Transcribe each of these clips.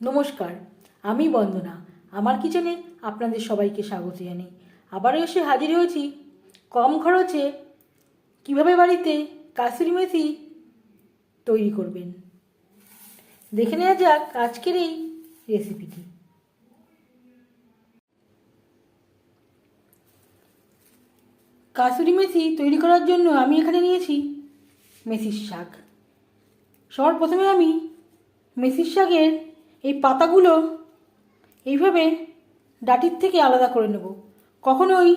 নমস্কার, আমি বন্দনা। আমার কিচেনে আপনাদের সবাইকে স্বাগত জানাই। আবারও এসে হাজির হয়েছি কম খরচে কিভাবে বাড়িতে কাসুরি মেথি তৈরি করবেন। দেখে নেওয়া যাক আজকের এই রেসিপিটি। কাসুরি মেথি তৈরি করার জন্য আমি এখানে নিয়েছি মেথির শাক। সবার প্রথমে আমি মেথির শাকের এই পাতাগুলো এইভাবে ডাঁটির থেকে আলাদা করে নেব। কখনোই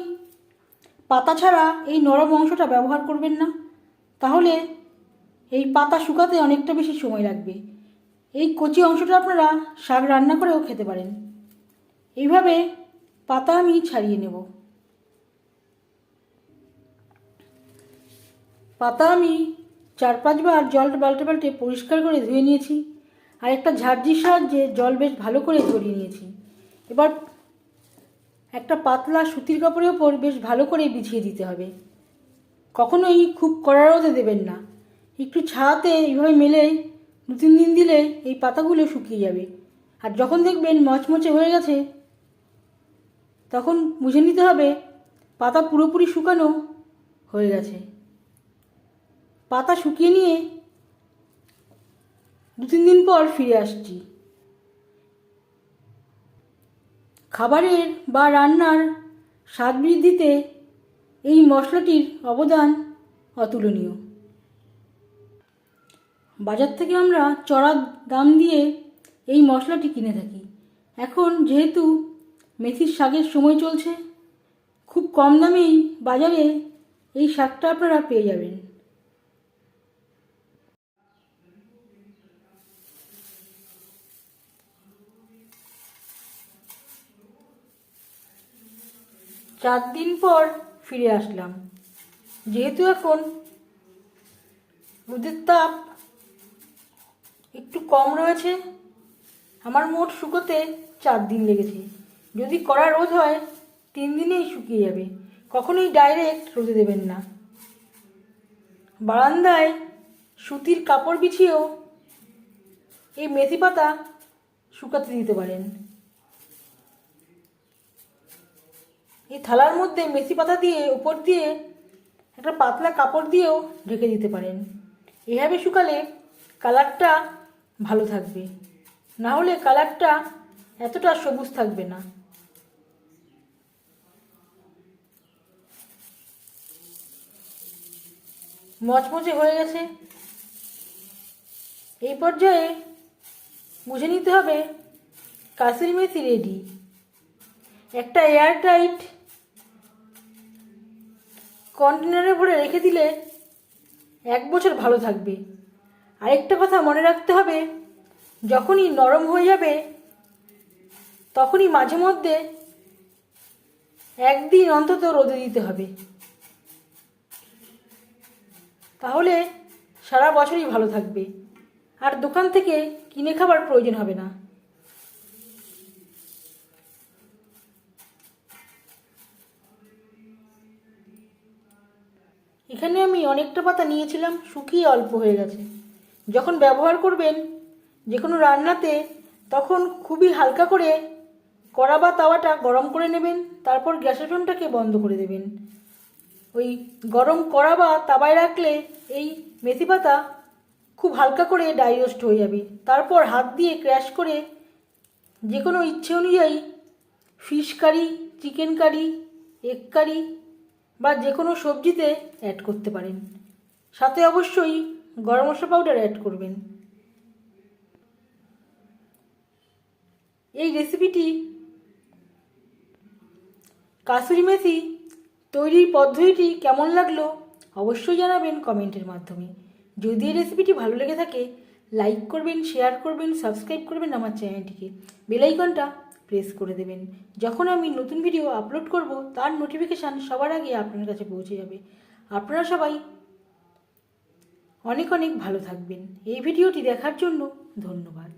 পাতা ছাড়া এই নরম অংশটা ব্যবহার করবেন না, তাহলে এই পাতা শুকাতে অনেকটা বেশি সময় লাগবে। এই কচি অংশটা আপনারা শাক রান্না করেও খেতে পারেন। এইভাবে পাতা আমি ছাড়িয়ে নেব। পাতা আমি 4-5 বার জল পাল্টে পাল্টে পরিষ্কার করে ধুয়ে নিয়েছি, আর একটা ঝাঁঝরির সাহায্যে জল বেশ ভালো করে ঝরিয়ে নিয়েছি। এবার একটা পাতলা সুতির কাপড়ের ওপর বেশ ভালো করে বিছিয়ে দিতে হবে। কখনোই খুব কড়া রোদে দেবেন না, একটু ছায়াতে এইভাবে মেলে 2-3 দিন দিলে এই পাতাগুলো শুকিয়ে যাবে। আর যখন দেখবেন মচমচে হয়ে গেছে, তখন বুঝে নিতে হবে পাতা পুরোপুরি শুকানো হয়ে গেছে। পাতা শুকিয়ে নিয়ে 2-3 দিন পর ফিরে আসছি। খাবারের বা রান্নার স্বাদ বৃদ্ধিতে এই মশলাটির অবদান অতুলনীয়। বাজার থেকে আমরা চড়া দাম দিয়ে এই মশলাটি কিনে থাকি। এখন যেহেতু মেথির শাকের সময় চলছে, খুব কম দামেই বাজারে এই শাকটা আপনারা পেয়ে যাবেন। চার দিন পর ফিরে আসলাম। যেহেতু এখন রোদের তাপ একটু কম রয়েছে, আমার মোট শুকোতে 4 দিন লেগেছে। যদি কড়া রোদ হয় 3 দিনেই শুকিয়ে যাবে। কখনোই ডাইরেক্ট রোদে দেবেন না। বারান্দায় সুতির কাপড় বিছিয়েও এই মেথি পাতা শুকাতে দিতে পারেন। এই থালার মধ্যে মেথি পাতা দিয়ে উপর দিয়ে একটা পাতলা কাপড় দিয়েও ঢেকে দিতে পারেন। এভাবে শুকালে কালারটা ভালো থাকবে, না হলে কালারটা এতটা সবুজ থাকবে না। মচমচে হয়ে গেছে। এই পর্যায়ে বুঝে নিতে হবে কাসুরি মেথি রেডি। একটা এয়ারটাইট কন্টেনারে ভরে রেখে দিলে 1 বছর ভালো থাকবে। আরেকটা কথা মনে রাখতে হবে, যখনই নরম হয়ে যাবে তখনই মাঝে মধ্যে 1 দিন অন্তত রোদে দিতে হবে, তাহলে সারা বছরই ভালো থাকবে। আর দোকান থেকে কিনে খাবার প্রয়োজন হবে না। এখানে আমি অনেকটা পাতা নিয়েছিলাম, শুকিয়ে অল্প হয়ে গেছে। যখন ব্যবহার করবেন যে কোনো রান্নাতে, তখন খুবই হালকা করে কড়া বা তাওয়াটা গরম করে নেবেন, তারপর গ্যাসের ফ্লেমটাকে বন্ধ করে দেবেন। ওই গরম কড়া বা তাওয়ায় রাখলে এই মেথি পাতা খুব হালকা করে ড্রাই রোস্ট হয়ে যাবে। তারপর হাত দিয়ে ক্র্যাশ করে যে কোনো ইচ্ছে অনুযায়ী fish curry, chicken curry, egg curry বা যে কোনো সবজিতে অ্যাড করতে পারেন। সাথে অবশ্যই গরম মশলা পাউডার অ্যাড করবেন। এই রেসিপিটি কাসুরি মেথি তৈরির পদ্ধতিটি কেমন লাগলো অবশ্যই জানাবেন কমেন্টের মাধ্যমে। যদি এই রেসিপিটি ভালো লেগে থাকে লাইক করবেন, শেয়ার করবেন, সাবস্ক্রাইব করবেন আমার চ্যানেলটিকে, বেল আইকনটা প্রেস করে দেবেন। যখন আমি নতুন ভিডিও আপলোড করব তার নোটিফিকেশান সবার আগে আপনার কাছে পৌঁছে যাবে। আপনারা সবাই অনেক অনেক ভালো থাকবেন। এই ভিডিওটি দেখার জন্য ধন্যবাদ।